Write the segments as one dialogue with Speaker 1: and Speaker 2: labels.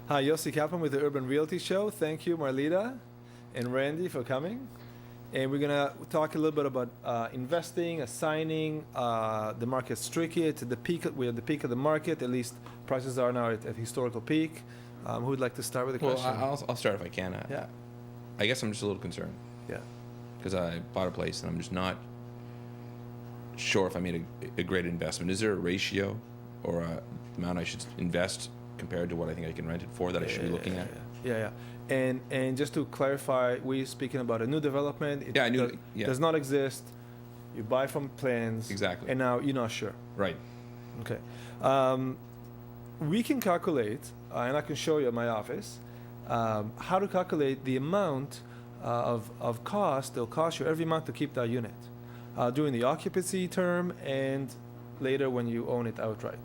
Speaker 1: Hi, Yossi Kaplan with the Urban Realty Show. Thank you, Marlita and Randy, for coming. And we're going to talk a little bit about investing, assigning. The market's tricky. It's at the peak. We're at the peak of the market. At least prices are now at historical peak. Who would like to start with a question?
Speaker 2: I'll start if I can.
Speaker 1: Yeah.
Speaker 2: I guess I'm just a little concerned.
Speaker 1: Yeah.
Speaker 2: Because I bought a place and I'm just not sure if I made a great investment. Is there a ratio or a amount I should invest compared to what I think I can rent it for that I should be looking at?
Speaker 1: Yeah. And just to clarify, we're speaking about a new development. It does not exist. You buy from plans.
Speaker 2: Exactly.
Speaker 1: And now you're not sure.
Speaker 2: Right.
Speaker 1: Okay. We can calculate, and I can show you at my office, how to calculate the amount of cost it'll cost you every month to keep that unit during the occupancy term and later when you own it outright.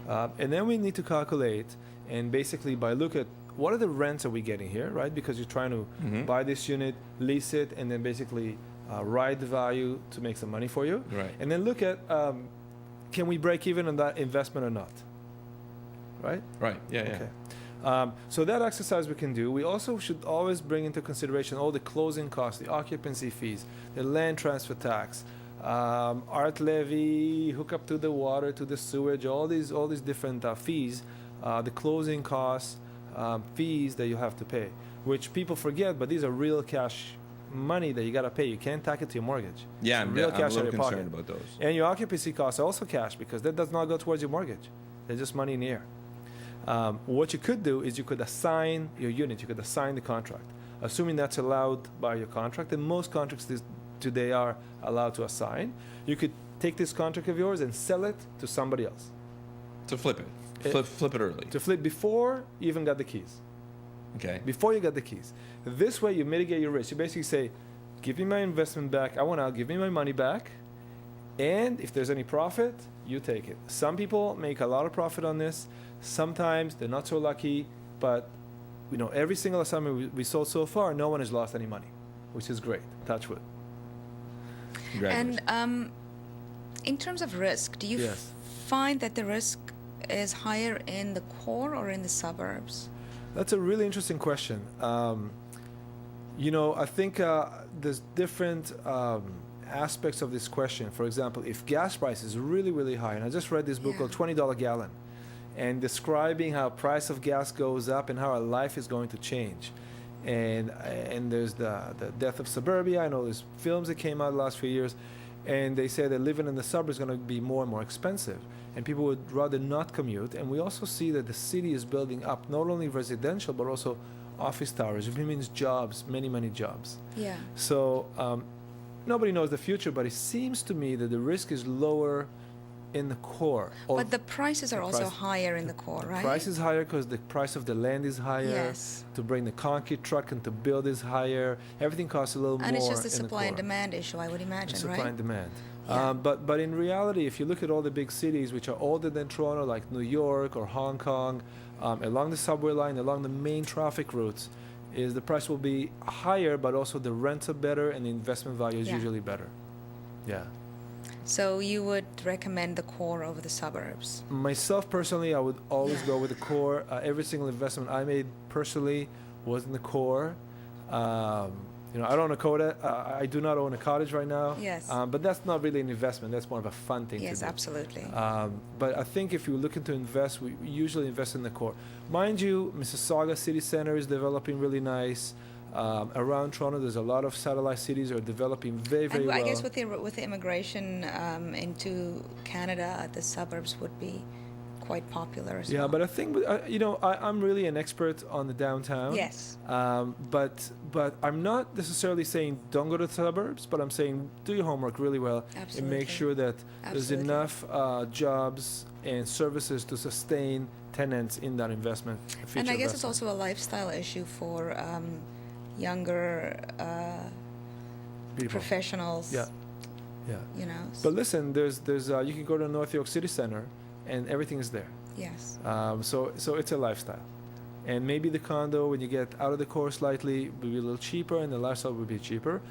Speaker 1: And then we need to calculate, and basically by look at what are the rents are we getting here, right? Because you're trying to buy this unit, lease it, and then basically ride the value to make some money for you.
Speaker 2: Right.
Speaker 1: And then look at can we break even on that investment or not? Right?
Speaker 2: Right. Yeah.
Speaker 1: Okay.
Speaker 2: Yeah.
Speaker 1: So that exercise we can do. We also should always bring into consideration all the closing costs, the occupancy fees, the land transfer tax, art levy, hookup to the water, to the sewage, all these different fees, the closing costs, fees that you have to pay, which people forget, but these are real cash money that you got to pay. You can't tack it to your mortgage.
Speaker 2: Yeah, I'm a little concerned about those.
Speaker 1: And your occupancy costs are also cash because that does not go towards your mortgage. They're just money in the air. What you could do is you could assign your unit, you could assign the contract, assuming that's allowed by your contract, and most contracts today are allowed to assign. You could take this contract of yours and sell it to somebody else.
Speaker 2: To flip it. Flip it early.
Speaker 1: To flip before you even got the keys.
Speaker 2: Okay.
Speaker 1: Before you got the keys. This way you mitigate your risk. You basically say, give me my investment back, I want out, give me my money back, and if there's any profit, you take it. Some people make a lot of profit on this. Sometimes they're not so lucky, but every single assignment we sold so far, no one has lost any money, which is great. Touch wood.
Speaker 3: And in terms of risk, do you find that the risk is higher in the core or in the suburbs?
Speaker 1: That's a really interesting question. I think there's different aspects of this question. For example, if gas price is really, really high, and I just read this book called $20 Gallon, and describing how price of gas goes up and how our life is going to change. And there's the death of suburbia. I know there's films that came out the last few years, and they say that living in the suburbs is going to be more and more expensive, and people would rather not commute. And we also see that the city is building up not only residential but also office towers, which means jobs, many, many jobs.
Speaker 3: Yeah.
Speaker 1: So nobody knows the future, but it seems to me that the risk is lower in the core.
Speaker 3: But the prices are also higher in the core, right?
Speaker 1: The price is higher because the price of the land is higher.
Speaker 3: Yes.
Speaker 1: To bring the concrete truck and to build is higher. Everything costs a little more.
Speaker 3: And it's just a supply and demand issue, I would imagine, right?
Speaker 1: Supply and demand.
Speaker 3: Yeah.
Speaker 1: But in reality, if you look at all the big cities which are older than Toronto, like New York or Hong Kong, along the subway line, along the main traffic routes, the price will be higher, but also the rents are better and the investment value is usually better. Yeah.
Speaker 3: So you would recommend the core over the suburbs?
Speaker 1: Myself personally, I would always go with the core. Every single investment I made personally was in the core. I don't own a coda. I do not own a cottage right now.
Speaker 3: Yes.
Speaker 1: But that's not really an investment. That's more of a fun thing to do.
Speaker 3: Yes, absolutely.
Speaker 1: But I think if you're looking to invest, we usually invest in the core. Mind you, Mississauga City Center is developing really nice. Around Toronto, there's a lot of satellite cities that are developing very, very well.
Speaker 3: I guess with the immigration into Canada, the suburbs would be quite popular as well.
Speaker 1: Yeah, but I think I'm really an expert on the downtown.
Speaker 3: Yes.
Speaker 1: But I'm not necessarily saying don't go to the suburbs, but I'm saying do your homework really well.
Speaker 3: Absolutely.
Speaker 1: And make sure that there's enough jobs and services to sustain tenants in that investment.
Speaker 3: And I guess it's also a lifestyle issue for younger professionals.
Speaker 1: Yeah.
Speaker 3: But
Speaker 1: listen, there's you can go to North York City Center, and everything is there.
Speaker 3: Yes.
Speaker 1: So it's a lifestyle, and maybe the condo when you get out of the core slightly will be a little cheaper, and the lifestyle will be cheaper.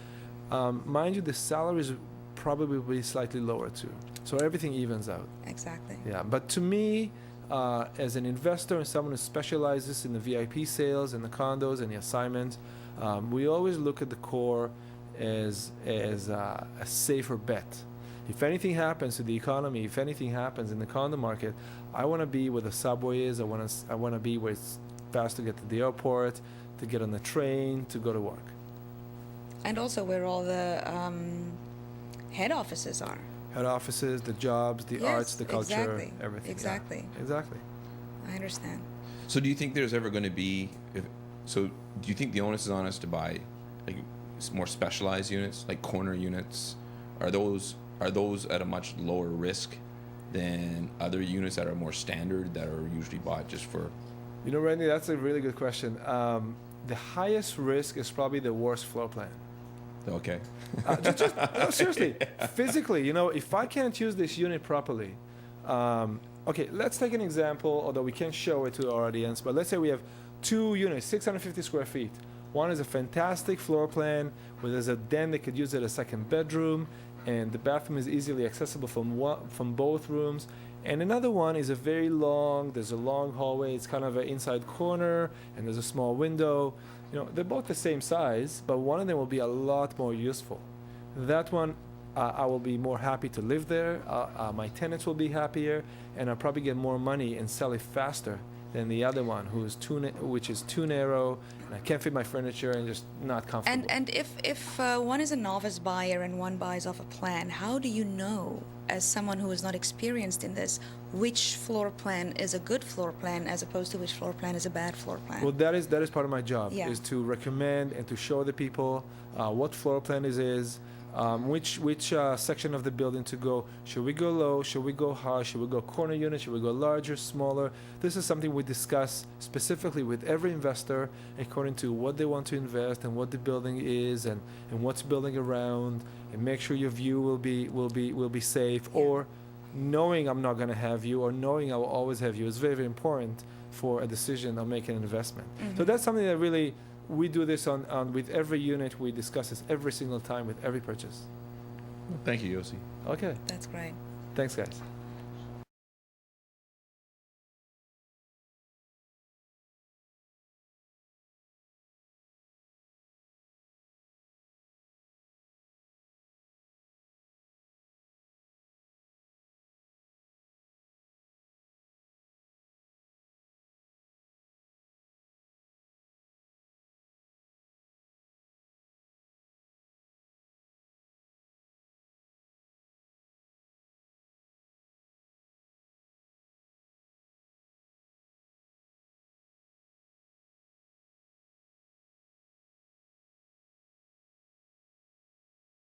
Speaker 1: Mind you, the salaries probably will be slightly lower too. So everything evens out.
Speaker 3: Exactly.
Speaker 1: Yeah, but to me, as an investor and someone who specializes in the VIP sales and the condos and the assignments, we always look at the core as a safer bet. If anything happens to the economy, if anything happens in the condo market, I want to be where the subway is. I want to be where it's fast to get to the airport, to get on the train, to go to work.
Speaker 3: And also where all the head offices are.
Speaker 1: Head offices, the jobs, the arts, the culture,
Speaker 3: exactly.
Speaker 1: everything.
Speaker 3: Exactly.
Speaker 1: Yeah, exactly.
Speaker 3: I understand.
Speaker 2: So do you think there's ever going to be? Do you think the onus is on us to buy like more specialized units, like corner units? Are those at a much lower risk than other units that are more standard that are usually bought just for?
Speaker 1: You know, Randy, that's a really good question. The highest risk is probably the worst floor plan.
Speaker 2: Okay.
Speaker 1: No, seriously, physically, you know, if I can't use this unit properly, okay, let's take an example, although we can't show it to our audience, but let's say we have 2 units, 650 square feet. One is a fantastic floor plan where there's a den that could use it as a second bedroom, and the bathroom is easily accessible from both rooms. And another one is there's a long hallway, it's kind of an inside corner, and there's a small window. You know, they're both the same size, but one of them will be a lot more useful. That one, I will be more happy to live there. My tenants will be happier, and I'll probably get more money and sell it faster than the other one, which is too narrow, and I can't fit my furniture and just not comfortable.
Speaker 3: And if one is a novice buyer and one buys off a plan, how do you know, as someone who is not experienced in this, which floor plan is a good floor plan as opposed to which floor plan is a bad floor plan?
Speaker 1: Well, that is part of my job,
Speaker 3: Yeah.
Speaker 1: is to recommend and to show the people what floor plan is, which section of the building to go. Should we go low? Should we go high? Should we go corner unit? Should we go larger, smaller? This is something we discuss specifically with every investor according to what they want to invest and what the building is and what's building around, and make sure your view will be safe, or knowing I'm not going to have you, or knowing I will always have you is very, very important for a decision on making an investment.
Speaker 3: Mm-hmm.
Speaker 1: So that's something that really, we do this on with every unit. We discuss this every single time with every purchase.
Speaker 2: Thank you, Yossi.
Speaker 1: Okay.
Speaker 3: That's great.
Speaker 1: Thanks, guys.